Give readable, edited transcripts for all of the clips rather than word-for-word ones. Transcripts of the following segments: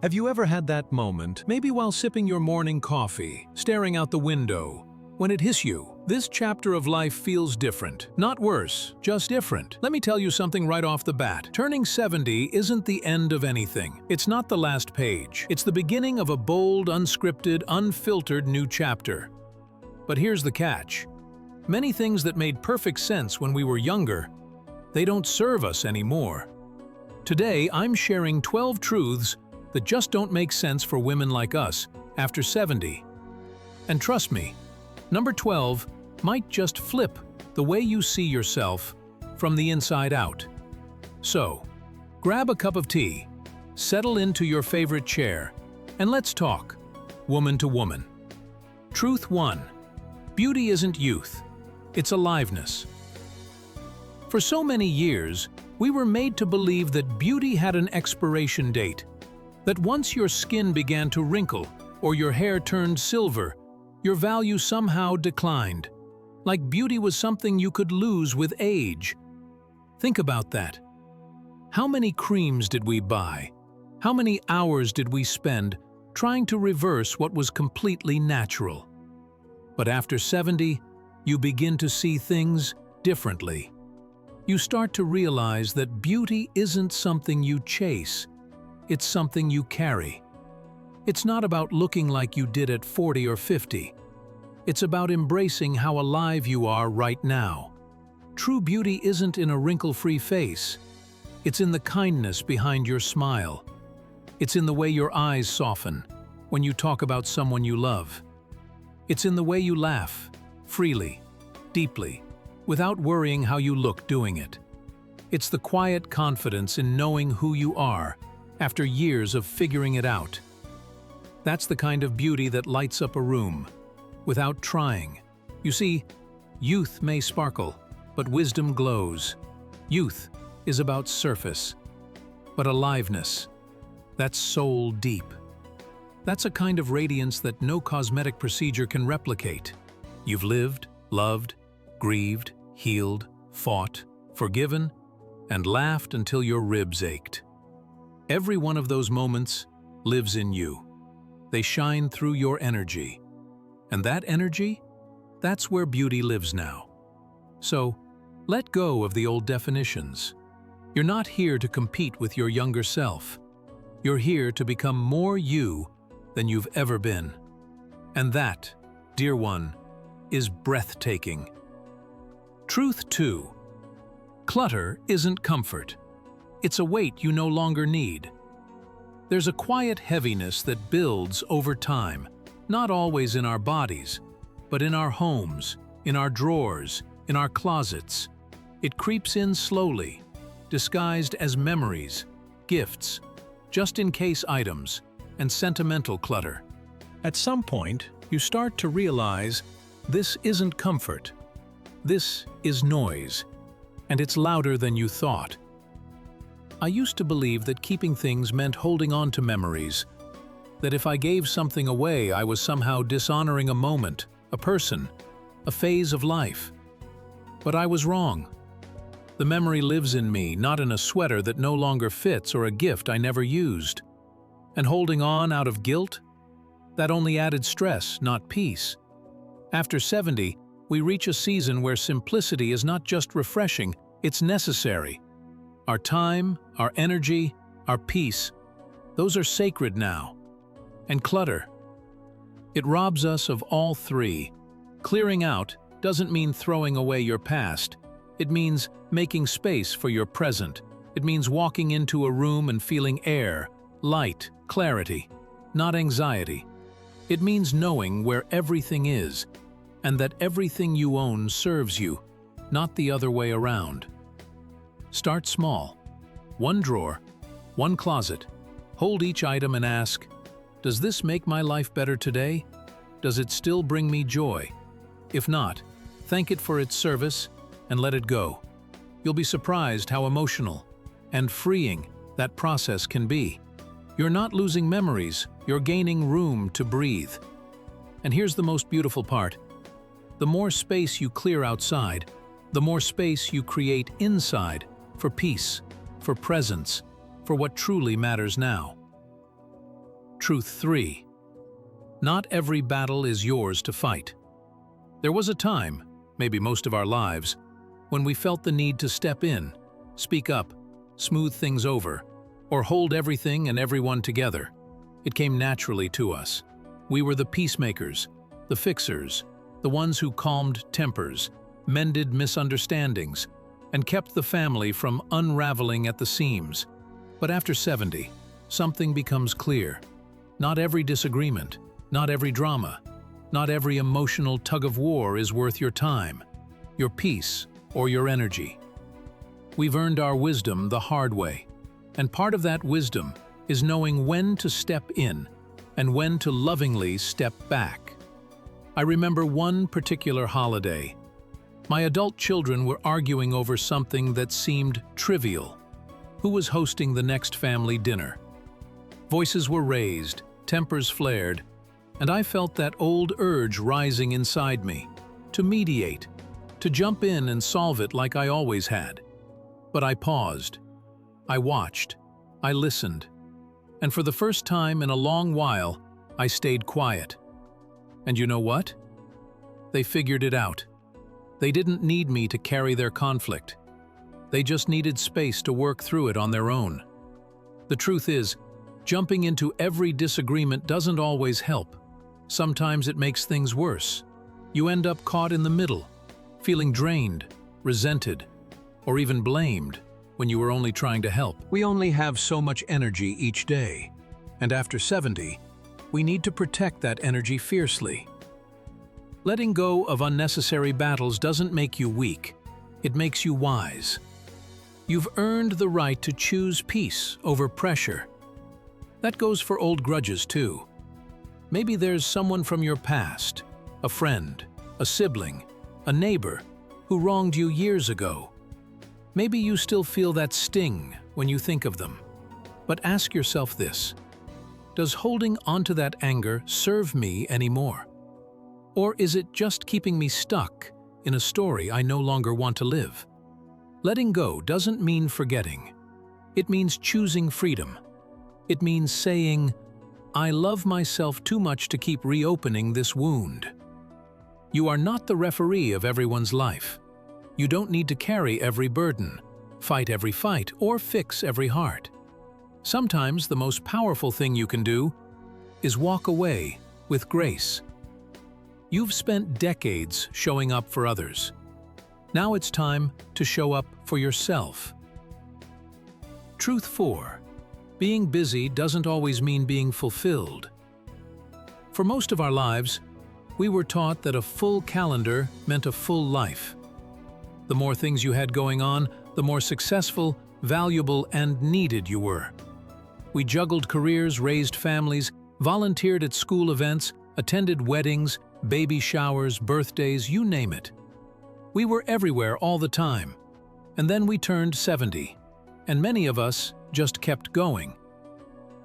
Have you ever had that moment, maybe while sipping your morning coffee, staring out the window, when it hits you, this chapter of life feels different? Not worse, just different. Let me tell you something right off the bat. Turning 70 isn't the end of anything. It's not the last page. It's the beginning of a bold, unscripted, unfiltered new chapter. But here's the catch. Many things that made perfect sense when we were younger, they don't serve us anymore. Today, I'm sharing 12 truths that just don't make sense for women like us after 70. And trust me, number 12 might just flip the way you see yourself from the inside out. So, grab a cup of tea, settle into your favorite chair, and let's talk, woman to woman. Truth 1. Beauty isn't youth, it's aliveness. For so many years, we were made to believe that beauty had an expiration date, that once your skin began to wrinkle or your hair turned silver, your value somehow declined, like beauty was something you could lose with age. Think about that. How many creams did we buy? How many hours did we spend trying to reverse what was completely natural? But after 70, you begin to see things differently. You start to realize that beauty isn't something you chase, it's something you carry. It's not about looking like you did at 40 or 50. It's about embracing how alive you are right now. True beauty isn't in a wrinkle-free face. It's in the kindness behind your smile. It's in the way your eyes soften when you talk about someone you love. It's in the way you laugh, freely, deeply, without worrying how you look doing it. It's the quiet confidence in knowing who you are after years of figuring it out. That's the kind of beauty that lights up a room, without trying. You see, youth may sparkle, but wisdom glows. Youth is about surface, but aliveness, that's soul deep. That's a kind of radiance that no cosmetic procedure can replicate. You've lived, loved, grieved, healed, fought, forgiven, and laughed until your ribs ached. Every one of those moments lives in you. They shine through your energy. And that energy, that's where beauty lives now. So, let go of the old definitions. You're not here to compete with your younger self. You're here to become more you than you've ever been. And that, dear one, is breathtaking. Truth 2. Clutter isn't comfort. It's a weight you no longer need. There's a quiet heaviness that builds over time, not always in our bodies, but in our homes, in our drawers, in our closets. It creeps in slowly, disguised as memories, gifts, just-in-case items, and sentimental clutter. At some point, you start to realize this isn't comfort. This is noise, and it's louder than you thought. I used to believe that keeping things meant holding on to memories, that if I gave something away, I was somehow dishonoring a moment, a person, a phase of life. But I was wrong. The memory lives in me, not in a sweater that no longer fits or a gift I never used. And holding on out of guilt? That only added stress, not peace. After 70, we reach a season where simplicity is not just refreshing, it's necessary. Our time, our energy, our peace, those are sacred now. And clutter. It robs us of all three. Clearing out doesn't mean throwing away your past. It means making space for your present. It means walking into a room and feeling air, light, clarity, not anxiety. It means knowing where everything is, and that everything you own serves you, not the other way around. Start small. One drawer, one closet. Hold each item and ask, does this make my life better today? Does it still bring me joy? If not, thank it for its service and let it go. You'll be surprised how emotional and freeing that process can be. You're not losing memories, you're gaining room to breathe. And here's the most beautiful part. The more space you clear outside, the more space you create inside for peace, for presence, for what truly matters now. Truth 3. Not every battle is yours to fight. There was a time, maybe most of our lives, when we felt the need to step in, speak up, smooth things over, or hold everything and everyone together. It came naturally to us. We were the peacemakers, the fixers, the ones who calmed tempers, mended misunderstandings, and kept the family from unraveling at the seams. But after 70, something becomes clear. Not every disagreement, not every drama, not every emotional tug-of-war is worth your time, your peace, or your energy. We've earned our wisdom the hard way, and part of that wisdom is knowing when to step in and when to lovingly step back. I remember one particular holiday. My adult children were arguing over something that seemed trivial. Who was hosting the next family dinner? Voices were raised, tempers flared, and I felt that old urge rising inside me, to mediate, to jump in and solve it like I always had. But I paused. I watched. I listened. And for the first time in a long while, I stayed quiet. And you know what? They figured it out. They didn't need me to carry their conflict. They just needed space to work through it on their own. The truth is, jumping into every disagreement doesn't always help. Sometimes it makes things worse. You end up caught in the middle, feeling drained, resented, or even blamed when you were only trying to help. We only have so much energy each day, and after 70, we need to protect that energy fiercely. Letting go of unnecessary battles doesn't make you weak, it makes you wise. You've earned the right to choose peace over pressure. That goes for old grudges too. Maybe there's someone from your past, a friend, a sibling, a neighbor, who wronged you years ago. Maybe you still feel that sting when you think of them. But ask yourself this: does holding onto that anger serve me anymore? Or is it just keeping me stuck in a story I no longer want to live? Letting go doesn't mean forgetting. It means choosing freedom. It means saying, I love myself too much to keep reopening this wound. You are not the referee of everyone's life. You don't need to carry every burden, fight every fight, or fix every heart. Sometimes the most powerful thing you can do is walk away with grace. You've spent decades showing up for others. Now it's time to show up for yourself. Truth 4. Being busy doesn't always mean being fulfilled. For most of our lives, we were taught that a full calendar meant a full life. The more things you had going on, the more successful, valuable, and needed you were. We juggled careers, raised families, volunteered at school events, attended weddings, baby showers, birthdays, you name it. We were everywhere all the time. And then we turned 70, and many of us just kept going.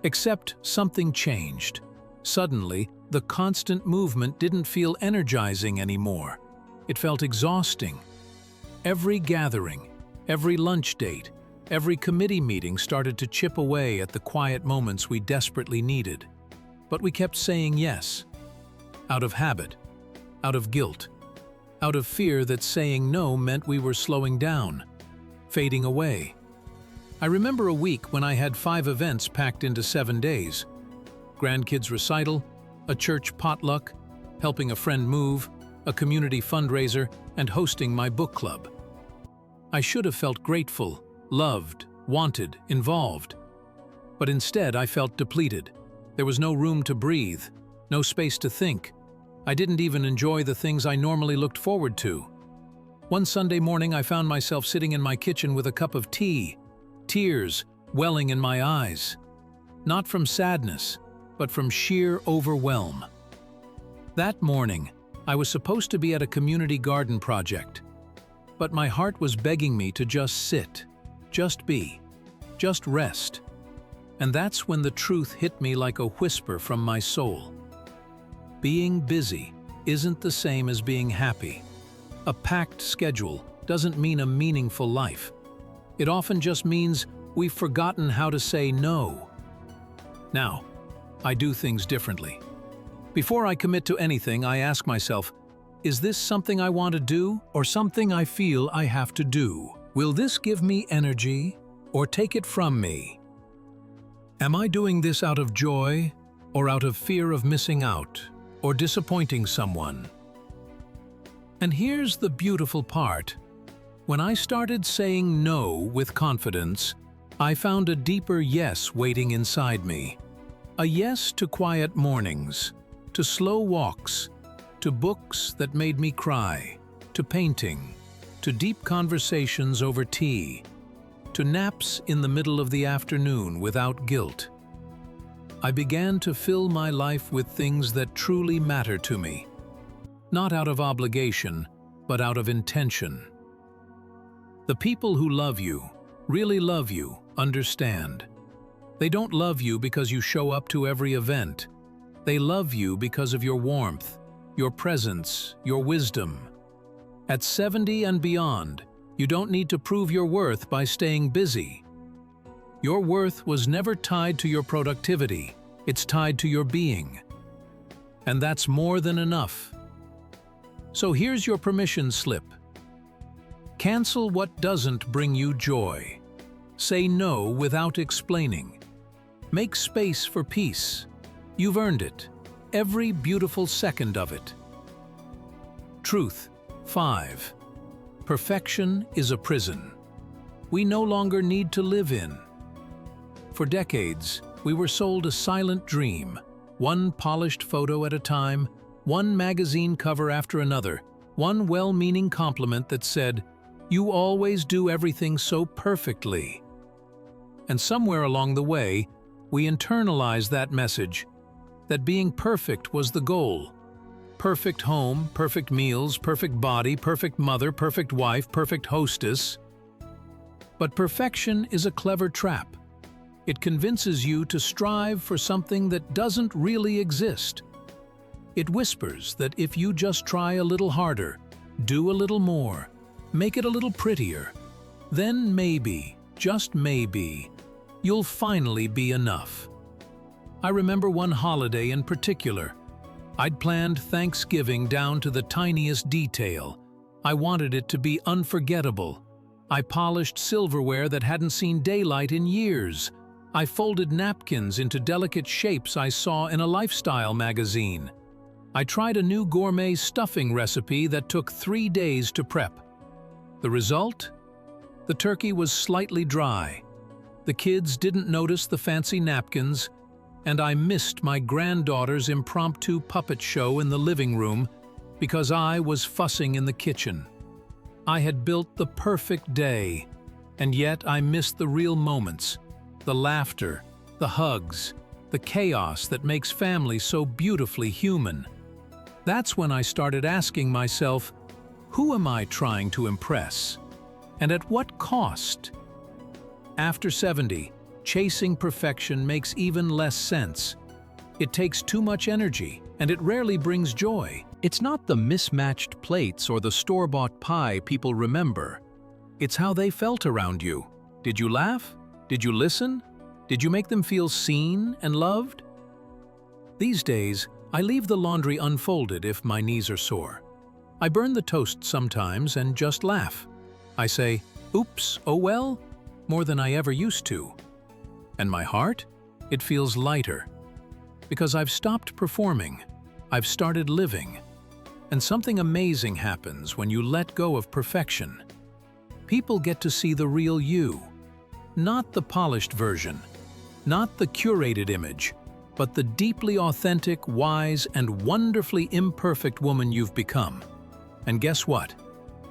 Except something changed. Suddenly, the constant movement didn't feel energizing anymore. It felt exhausting. Every gathering, every lunch date, every committee meeting started to chip away at the quiet moments we desperately needed. But we kept saying yes. Out of habit, out of guilt, out of fear that saying no meant we were slowing down, fading away. I remember a week when I had 5 events packed into 7 days. Grandkids recital, a church potluck, helping a friend move, a community fundraiser, and hosting my book club. I should have felt grateful, loved, wanted, involved. But instead I felt depleted. There was no room to breathe, no space to think. I didn't even enjoy the things I normally looked forward to. One Sunday morning I found myself sitting in my kitchen with a cup of tea, tears welling in my eyes. Not from sadness, but from sheer overwhelm. That morning, I was supposed to be at a community garden project, but my heart was begging me to just sit, just be, just rest. And that's when the truth hit me like a whisper from my soul. Being busy isn't the same as being happy. A packed schedule doesn't mean a meaningful life. It often just means we've forgotten how to say no. Now, I do things differently. Before I commit to anything, I ask myself, is this something I want to do or something I feel I have to do? Will this give me energy or take it from me? Am I doing this out of joy or out of fear of missing out or disappointing someone? And here's the beautiful part. When I started saying no with confidence, I found a deeper yes waiting inside me. A yes to quiet mornings, to slow walks, to books that made me cry, to painting, to deep conversations over tea, to naps in the middle of the afternoon without guilt. I began to fill my life with things that truly matter to me, not out of obligation, but out of intention. The people who love you, really love you, understand. They don't love you because you show up to every event. They love you because of your warmth, your presence, your wisdom. At 70 and beyond, you don't need to prove your worth by staying busy. Your worth was never tied to your productivity. It's tied to your being. And that's more than enough. So here's your permission slip. Cancel what doesn't bring you joy. Say no without explaining. Make space for peace. You've earned it, every beautiful second of it. Truth 5. Perfection is a prison we no longer need to live in. For decades, we were sold a silent dream, one polished photo at a time, one magazine cover after another, one well-meaning compliment that said, "You always do everything so perfectly." And somewhere along the way, we internalized that message, that being perfect was the goal. Perfect home, perfect meals, perfect body, perfect mother, perfect wife, perfect hostess. But perfection is a clever trap. It convinces you to strive for something that doesn't really exist. It whispers that if you just try a little harder, do a little more, make it a little prettier, then maybe, just maybe, you'll finally be enough. I remember one holiday in particular. I'd planned Thanksgiving down to the tiniest detail. I wanted it to be unforgettable. I polished silverware that hadn't seen daylight in years. I folded napkins into delicate shapes I saw in a lifestyle magazine. I tried a new gourmet stuffing recipe that took 3 days to prep. The result? The turkey was slightly dry. The kids didn't notice the fancy napkins, and I missed my granddaughter's impromptu puppet show in the living room because I was fussing in the kitchen. I had built the perfect day, and yet I missed the real moments, the laughter, the hugs, the chaos that makes family so beautifully human. That's when I started asking myself, who am I trying to impress? And at what cost? After 70, chasing perfection makes even less sense. It takes too much energy, and it rarely brings joy. It's not the mismatched plates or the store-bought pie people remember. It's how they felt around you. Did you laugh? Did you listen? Did you make them feel seen and loved? These days, I leave the laundry unfolded if my knees are sore. I burn the toast sometimes and just laugh. I say, "Oops, oh well," more than I ever used to. And my heart? It feels lighter. Because I've stopped performing. I've started living. And something amazing happens when you let go of perfection. People get to see the real you. Not the polished version. Not the curated image. But the deeply authentic, wise, and wonderfully imperfect woman you've become. And guess what?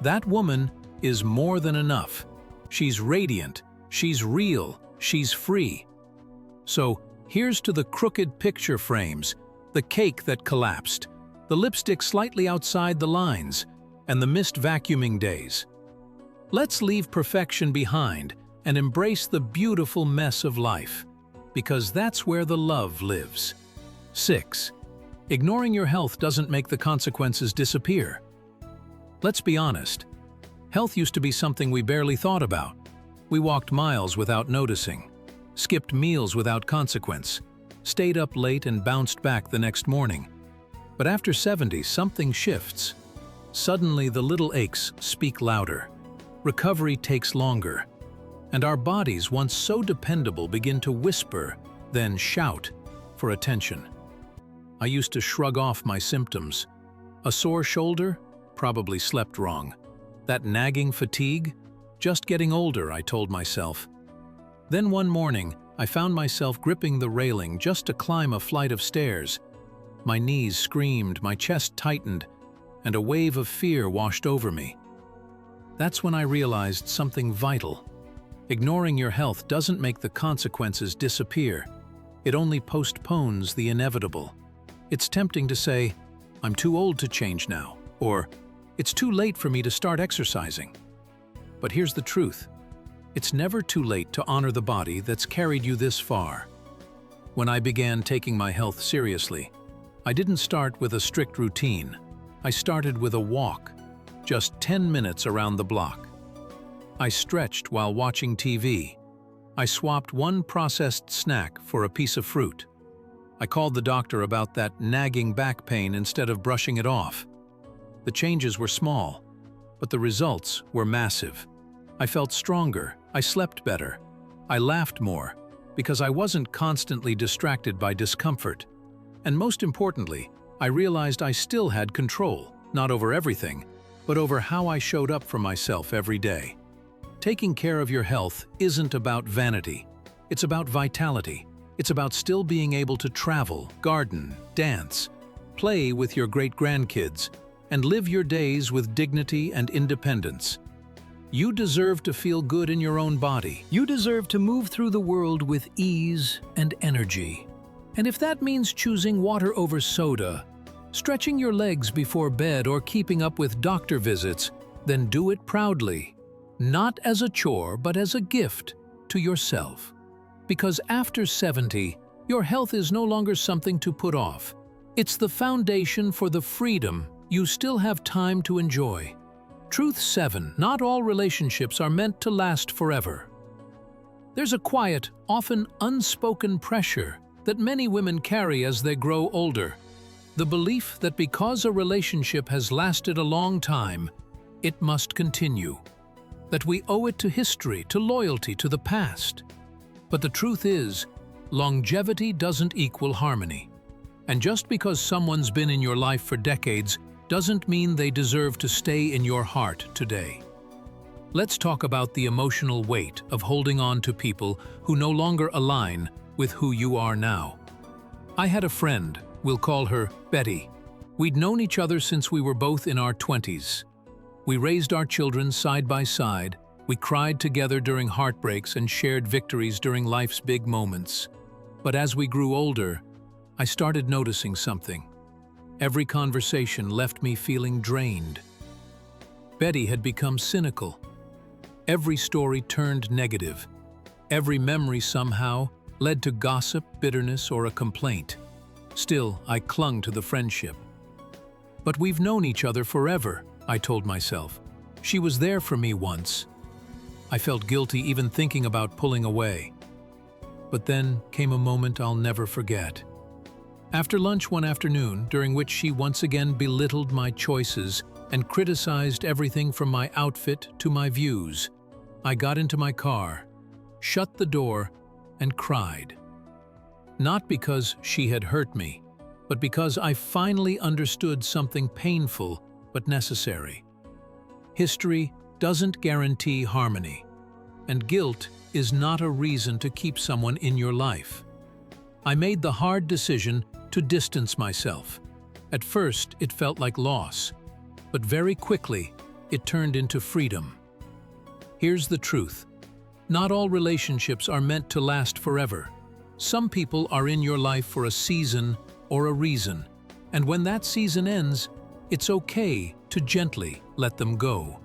That woman is more than enough. She's radiant. She's real. She's free. So, here's to the crooked picture frames, the cake that collapsed, the lipstick slightly outside the lines, and the missed vacuuming days. Let's leave perfection behind and embrace the beautiful mess of life, because that's where the love lives. 6. Ignoring your health doesn't make the consequences disappear. Let's be honest. Health used to be something we barely thought about. We walked miles without noticing, skipped meals without consequence, stayed up late and bounced back the next morning. But after 70, something shifts. Suddenly, the little aches speak louder. Recovery takes longer. And our bodies, once so dependable, begin to whisper, then shout, for attention. I used to shrug off my symptoms. A sore shoulder? Probably slept wrong. That nagging fatigue? Just getting older, I told myself. Then one morning, I found myself gripping the railing just to climb a flight of stairs. My knees screamed, my chest tightened, and a wave of fear washed over me. That's when I realized something vital. Ignoring your health doesn't make the consequences disappear. It only postpones the inevitable. It's tempting to say, "I'm too old to change now," or "It's too late for me to start exercising." But here's the truth. It's never too late to honor the body that's carried you this far. When I began taking my health seriously, I didn't start with a strict routine. I started with a walk, just 10 minutes around the block. I stretched while watching TV. I swapped one processed snack for a piece of fruit. I called the doctor about that nagging back pain instead of brushing it off. The changes were small, but the results were massive. I felt stronger, I slept better, I laughed more, because I wasn't constantly distracted by discomfort. And most importantly, I realized I still had control, not over everything, but over how I showed up for myself every day. Taking care of your health isn't about vanity. It's about vitality. It's about still being able to travel, garden, dance, play with your great-grandkids, and live your days with dignity and independence. You deserve to feel good in your own body. You deserve to move through the world with ease and energy. And if that means choosing water over soda, stretching your legs before bed, or keeping up with doctor visits, then do it proudly. Not as a chore, but as a gift to yourself. Because after 70, your health is no longer something to put off. It's the foundation for the freedom you still have time to enjoy. Truth 7. Not all relationships are meant to last forever. There's a quiet, often unspoken pressure that many women carry as they grow older. The belief that because a relationship has lasted a long time, it must continue. That we owe it to history, to loyalty, to the past. But the truth is, longevity doesn't equal harmony. And just because someone's been in your life for decades doesn't mean they deserve to stay in your heart today. Let's talk about the emotional weight of holding on to people who no longer align with who you are now. I had a friend, we'll call her Betty. We'd known each other since we were both in our 20s. We raised our children side by side, we cried together during heartbreaks and shared victories during life's big moments. But as we grew older, I started noticing something. Every conversation left me feeling drained. Betty had become cynical. Every story turned negative. Every memory somehow led to gossip, bitterness, or a complaint. Still, I clung to the friendship. But we've known each other forever, I told myself. She was there for me once. I felt guilty even thinking about pulling away. But then came a moment I'll never forget. After lunch one afternoon, during which she once again belittled my choices and criticized everything from my outfit to my views, I got into my car, shut the door, and cried. Not because she had hurt me, but because I finally understood something painful but necessary. History doesn't guarantee harmony, and guilt is not a reason to keep someone in your life. I made the hard decision to distance myself. At first, it felt like loss, but very quickly, it turned into freedom. Here's the truth. Not all relationships are meant to last forever. Some people are in your life for a season or a reason, and when that season ends, it's okay to gently let them go.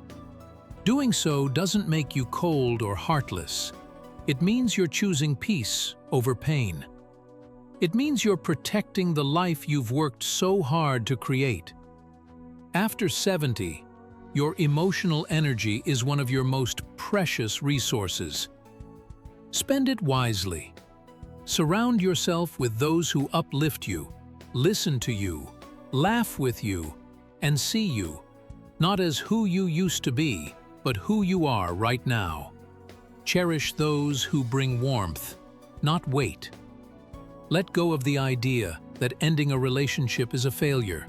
Doing so doesn't make you cold or heartless. It means you're choosing peace over pain. It means you're protecting the life you've worked so hard to create. After 70, your emotional energy is one of your most precious resources. Spend it wisely. Surround yourself with those who uplift you, listen to you, laugh with you, and see you, not as who you used to be, but who you are right now. Cherish those who bring warmth, not weight. Let go of the idea that ending a relationship is a failure.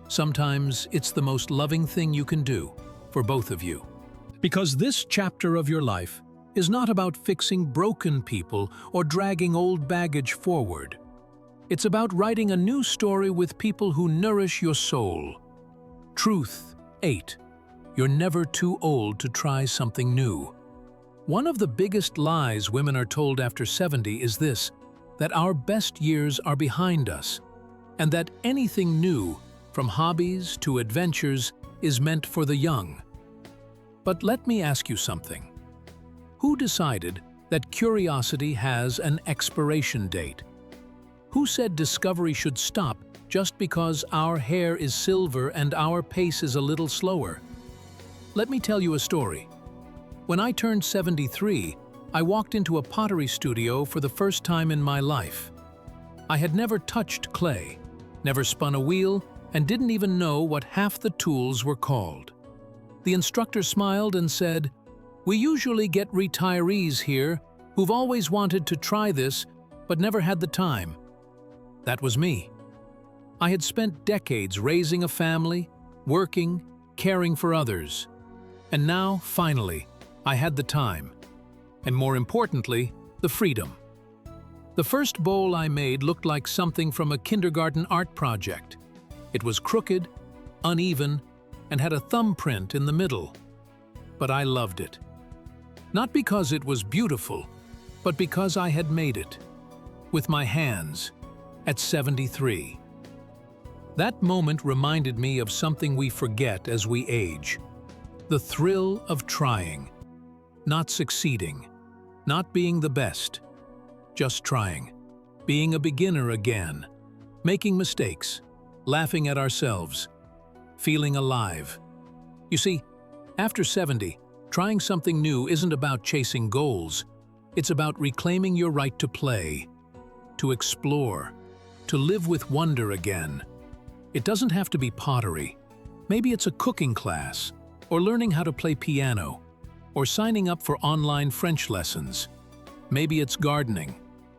Sometimes it's the most loving thing you can do for both of you. Because this chapter of your life is not about fixing broken people or dragging old baggage forward. It's about writing a new story with people who nourish your soul. Truth 8. You're never too old to try something new. One of the biggest lies women are told after 70 is this, that our best years are behind us, and that anything new, from hobbies to adventures, is meant for the young. But let me ask you something. Who decided that curiosity has an expiration date? Who said discovery should stop just because our hair is silver and our pace is a little slower? Let me tell you a story. When I turned 73, I walked into a pottery studio for the first time in my life. I had never touched clay, never spun a wheel, and didn't even know what half the tools were called. The instructor smiled and said, "We usually get retirees here who've always wanted to try this but never had the time." That was me. I had spent decades raising a family, working, caring for others. And now, finally, I had the time. And more importantly, the freedom. The first bowl I made looked like something from a kindergarten art project. It was crooked, uneven, and had a thumbprint in the middle. But I loved it. Not because it was beautiful, but because I had made it. With my hands, at 73. That moment reminded me of something we forget as we age. The thrill of trying. Not succeeding. Not being the best. Just trying. Being a beginner again. Making mistakes. Laughing at ourselves. Feeling alive. You see, after 70, trying something new isn't about chasing goals. It's about reclaiming your right to play, to explore, to live with wonder again. It doesn't have to be pottery. Maybe it's a cooking class, or learning how to play piano, or signing up for online French lessons. Maybe it's gardening,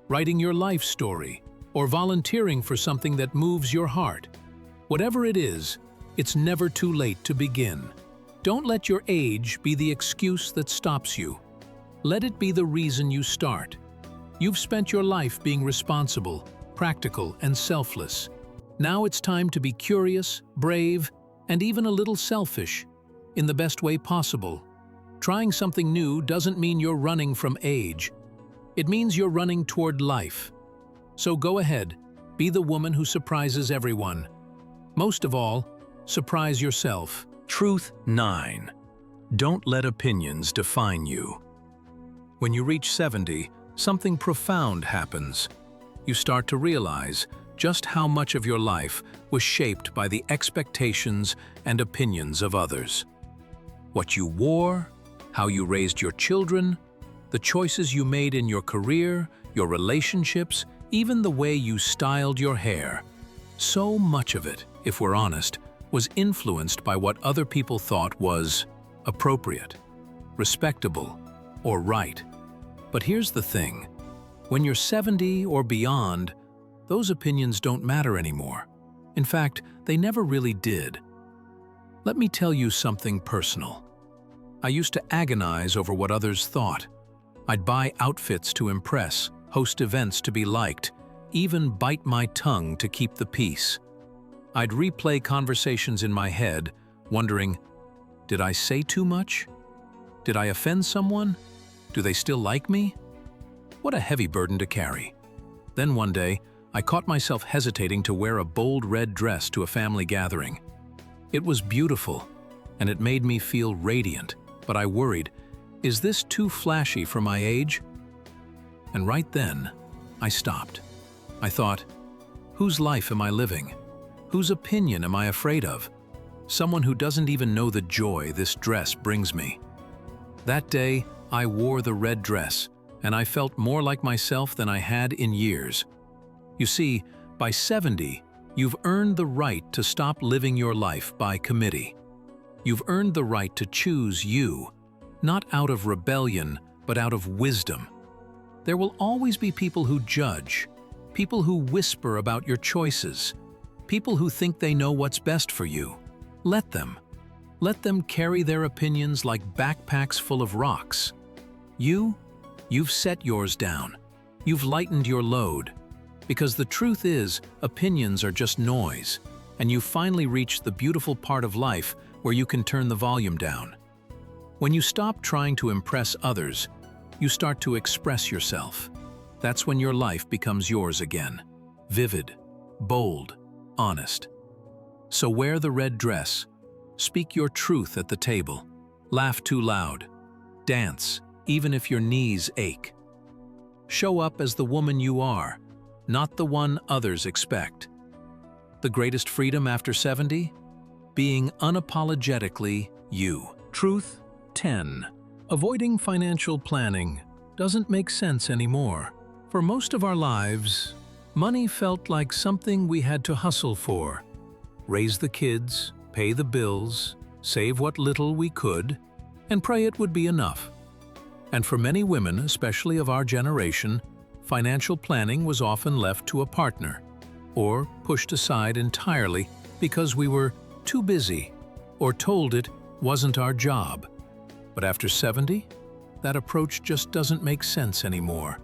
writing your life story, or volunteering for something that moves your heart. Whatever it is, it's never too late to begin. Don't let your age be the excuse that stops you. Let it be the reason you start. You've spent your life being responsible, practical, and selfless. Now it's time to be curious, brave, and even a little selfish, in the best way possible. Trying something new doesn't mean you're running from age. It means you're running toward life. So go ahead, be the woman who surprises everyone. Most of all, surprise yourself. Truth 9. Don't let opinions define you. When you reach 70, something profound happens. You start to realize just how much of your life was shaped by the expectations and opinions of others. What you wore, how you raised your children, the choices you made in your career, your relationships, even the way you styled your hair. So much of it, if we're honest, was influenced by what other people thought was appropriate, respectable, or right. But here's the thing. When you're 70 or beyond, those opinions don't matter anymore. In fact, they never really did. Let me tell you something personal. I used to agonize over what others thought. I'd buy outfits to impress, host events to be liked, even bite my tongue to keep the peace. I'd replay conversations in my head, wondering, did I say too much? Did I offend someone? Do they still like me? What a heavy burden to carry. Then one day, I caught myself hesitating to wear a bold red dress to a family gathering. It was beautiful, and it made me feel radiant, but I worried, is this too flashy for my age? And right then, I stopped. I thought, whose life am I living? Whose opinion am I afraid of? Someone who doesn't even know the joy this dress brings me. That day, I wore the red dress, and I felt more like myself than I had in years. You see, by 70, you've earned the right to stop living your life by committee. You've earned the right to choose you, not out of rebellion, but out of wisdom. There will always be people who judge, people who whisper about your choices, people who think they know what's best for you. Let them. Let them carry their opinions like backpacks full of rocks. You've set yours down. You've lightened your load. Because the truth is, opinions are just noise, and you finally reached the beautiful part of life where you can turn the volume down. When you stop trying to impress others, you start to express yourself. That's when your life becomes yours again. Vivid, bold, honest. So wear the red dress. Speak your truth at the table. Laugh too loud. Dance, even if your knees ache. Show up as the woman you are, not the one others expect. The greatest freedom after 70? Being unapologetically you. Truth 10. Avoiding financial planning doesn't make sense anymore. For most of our lives, money felt like something we had to hustle for. Raise the kids, pay the bills, save what little we could, and pray it would be enough. And for many women, especially of our generation, financial planning was often left to a partner, or pushed aside entirely because we were too busy, or told it wasn't our job. But after 70, that approach just doesn't make sense anymore.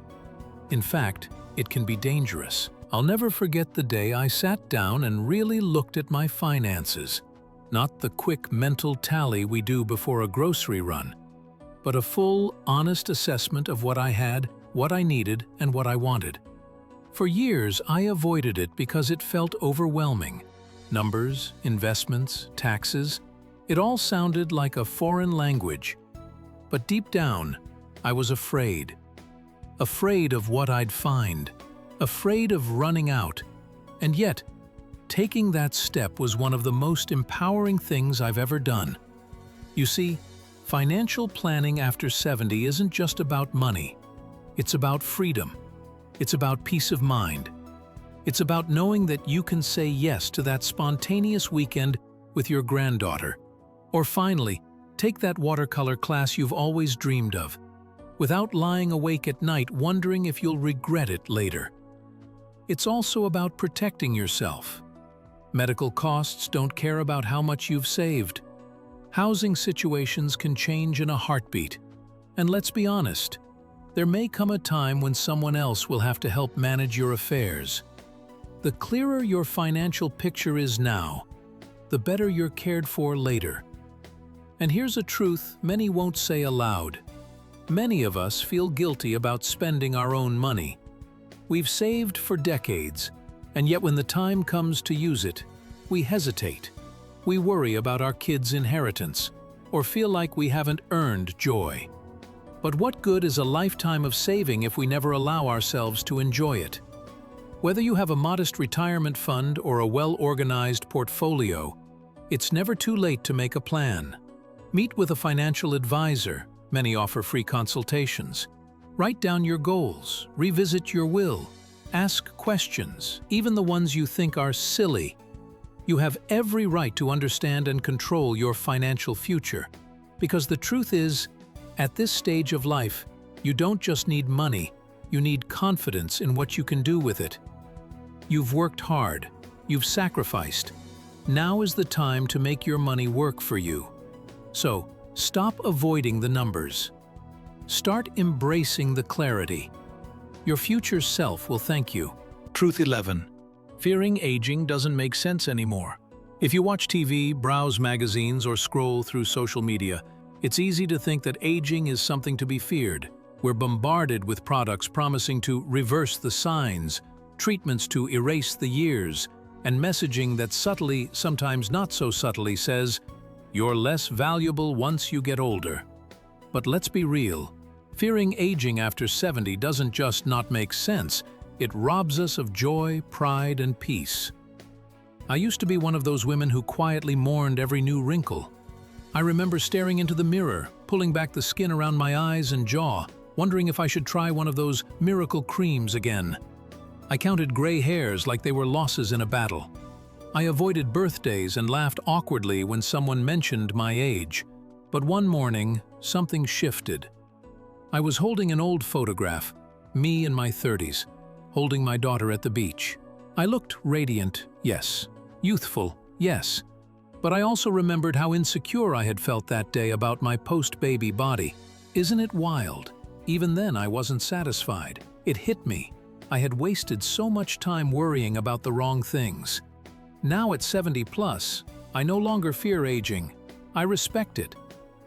In fact, it can be dangerous. I'll never forget the day I sat down and really looked at my finances. Not the quick mental tally we do before a grocery run, but a full, honest assessment of what I had, what I needed, and what I wanted. For years, I avoided it because it felt overwhelming. Numbers, investments, taxes, it all sounded like a foreign language. But deep down, I was afraid. Afraid of what I'd find. Afraid of running out. And yet, taking that step was one of the most empowering things I've ever done. You see, financial planning after 70 isn't just about money. It's about freedom. It's about peace of mind. It's about knowing that you can say yes to that spontaneous weekend with your granddaughter. Or finally, take that watercolor class you've always dreamed of, without lying awake at night wondering if you'll regret it later. It's also about protecting yourself. Medical costs don't care about how much you've saved. Housing situations can change in a heartbeat. And let's be honest, there may come a time when someone else will have to help manage your affairs. The clearer your financial picture is now, the better you're cared for later. And here's a truth many won't say aloud. Many of us feel guilty about spending our own money. We've saved for decades, and yet when the time comes to use it, we hesitate. We worry about our kids' inheritance, or feel like we haven't earned joy. But what good is a lifetime of saving if we never allow ourselves to enjoy it? Whether you have a modest retirement fund or a well-organized portfolio, it's never too late to make a plan. Meet with a financial advisor. Many offer free consultations. Write down your goals, revisit your will, ask questions, even the ones you think are silly. You have every right to understand and control your financial future, because the truth is, at this stage of life, you don't just need money, you need confidence in what you can do with it. You've worked hard, you've sacrificed. Now is the time to make your money work for you. So, stop avoiding the numbers. Start embracing the clarity. Your future self will thank you. Truth 11. Fearing aging doesn't make sense anymore. If you watch TV, browse magazines, or scroll through social media, it's easy to think that aging is something to be feared. We're bombarded with products promising to reverse the signs, treatments to erase the years, and messaging that subtly, sometimes not so subtly, says, "You're less valuable once you get older." But let's be real. Fearing aging after 70 doesn't just not make sense, it robs us of joy, pride, and peace. I used to be one of those women who quietly mourned every new wrinkle. I remember staring into the mirror, pulling back the skin around my eyes and jaw, wondering if I should try one of those miracle creams again. I counted gray hairs like they were losses in a battle. I avoided birthdays and laughed awkwardly when someone mentioned my age. But one morning, something shifted. I was holding an old photograph, me in my 30s, holding my daughter at the beach. I looked radiant, yes. Youthful, yes. But I also remembered how insecure I had felt that day about my post-baby body. Isn't it wild? Even then, I wasn't satisfied. It hit me. I had wasted so much time worrying about the wrong things. Now at 70 plus, I no longer fear aging. I respect it.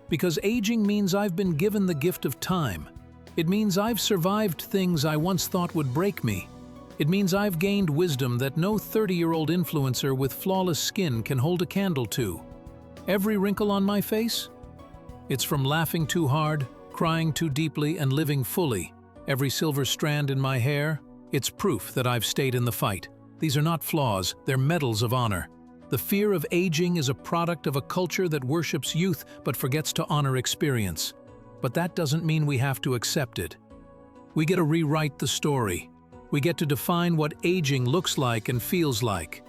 Because aging means I've been given the gift of time. It means I've survived things I once thought would break me. It means I've gained wisdom that no 30-year-old influencer with flawless skin can hold a candle to. Every wrinkle on my face? It's from laughing too hard, crying too deeply, and living fully. Every silver strand in my hair? It's proof that I've stayed in the fight. These are not flaws, they're medals of honor. The fear of aging is a product of a culture that worships youth but forgets to honor experience. But that doesn't mean we have to accept it. We get to rewrite the story. We get to define what aging looks like and feels like.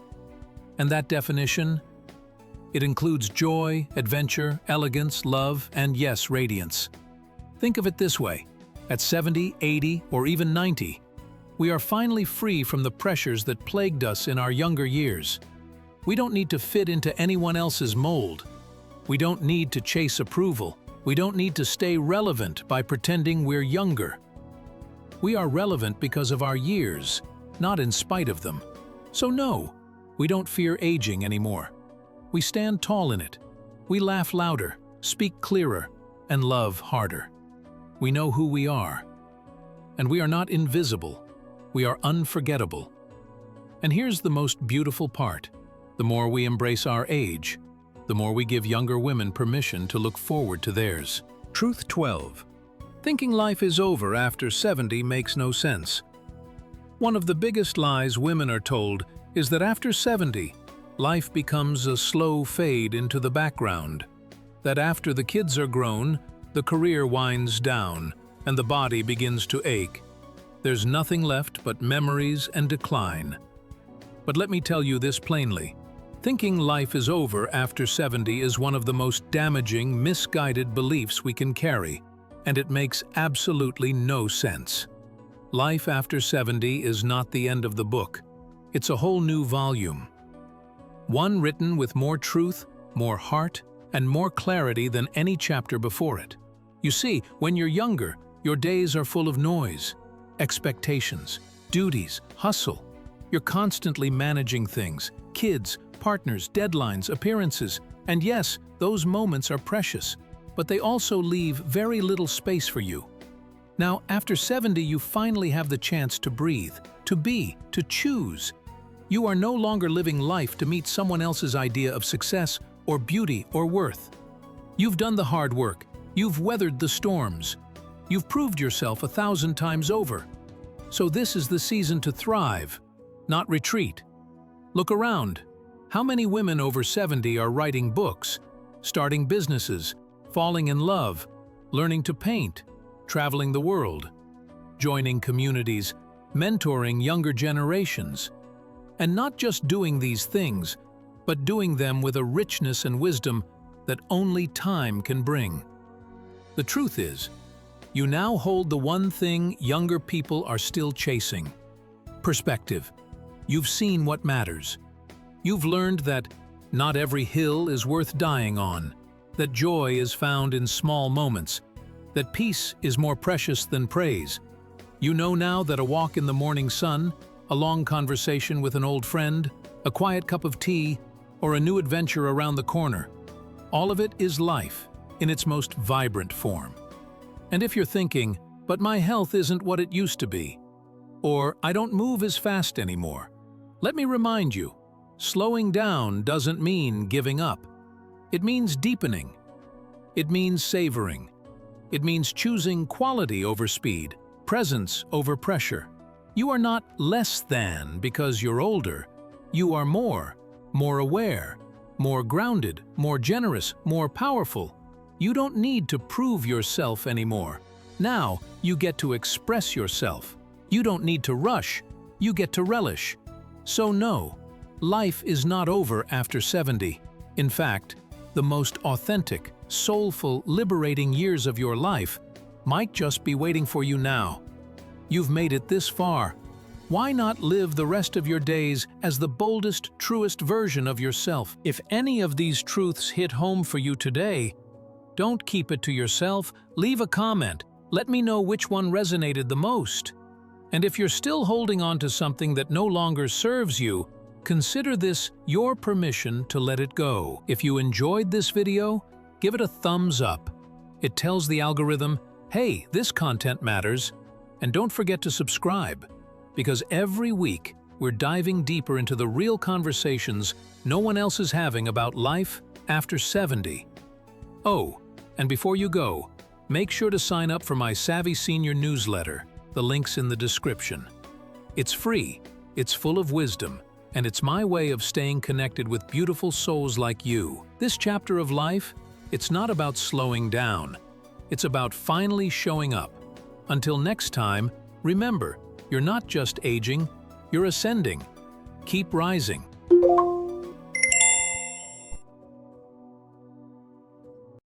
And that definition? It includes joy, adventure, elegance, love, and yes, radiance. Think of it this way. At 70, 80, or even 90, we are finally free from the pressures that plagued us in our younger years. We don't need to fit into anyone else's mold. We don't need to chase approval. We don't need to stay relevant by pretending we're younger. We are relevant because of our years, not in spite of them. So no, we don't fear aging anymore. We stand tall in it. We laugh louder, speak clearer, and love harder. We know who we are. And we are not invisible. We are unforgettable. And here's the most beautiful part. The more we embrace our age, the more we give younger women permission to look forward to theirs. Truth 12. Thinking life is over after 70 makes no sense. One of the biggest lies women are told is that after 70, life becomes a slow fade into the background. That after the kids are grown, the career winds down and the body begins to ache. There's nothing left but memories and decline. But let me tell you this plainly. Thinking life is over after 70 is one of the most damaging, misguided beliefs we can carry, and it makes absolutely no sense. Life after 70 is not the end of the book. It's a whole new volume. One written with more truth, more heart, and more clarity than any chapter before it. You see, when you're younger, your days are full of noise, expectations, duties, hustle. You're constantly managing things, kids, partners, deadlines, appearances, and yes, those moments are precious, but they also leave very little space for you. Now, after 70, you finally have the chance to breathe, to be, to choose. You are no longer living life to meet someone else's idea of success or beauty or worth. You've done the hard work. You've weathered the storms. You've proved yourself 1,000 times over. So this is the season to thrive, not retreat. Look around. How many women over 70 are writing books, starting businesses, falling in love, learning to paint, traveling the world, joining communities, mentoring younger generations? And not just doing these things, but doing them with a richness and wisdom that only time can bring. The truth is, you now hold the one thing younger people are still chasing: perspective. You've seen what matters. You've learned that not every hill is worth dying on, that joy is found in small moments, that peace is more precious than praise. You know now that a walk in the morning sun, a long conversation with an old friend, a quiet cup of tea, or a new adventure around the corner, all of it is life in its most vibrant form. And if you're thinking, but my health isn't what it used to be, or I don't move as fast anymore, let me remind you, slowing down doesn't mean giving up. It means deepening. It means savoring. It means choosing quality over speed, presence over pressure. You are not less than because you're older. You are more aware, more grounded, more generous, more powerful. You don't need to prove yourself anymore. Now you get to express yourself. You don't need to rush, you get to relish. So no, life is not over after 70. In fact, the most authentic, soulful, liberating years of your life might just be waiting for you now. You've made it this far. Why not live the rest of your days as the boldest, truest version of yourself? If any of these truths hit home for you today, don't keep it to yourself, leave a comment. Let me know which one resonated the most. And if you're still holding on to something that no longer serves you, consider this your permission to let it go. If you enjoyed this video, give it a thumbs up. It tells the algorithm, hey, this content matters. And don't forget to subscribe, because every week we're diving deeper into the real conversations no one else is having about life after 70. Oh, and before you go, make sure to sign up for my Savvy Senior newsletter. The link's in the description. It's free, it's full of wisdom, and it's my way of staying connected with beautiful souls like you. This chapter of life, it's not about slowing down. It's about finally showing up. Until next time, remember, you're not just aging, you're ascending. Keep rising.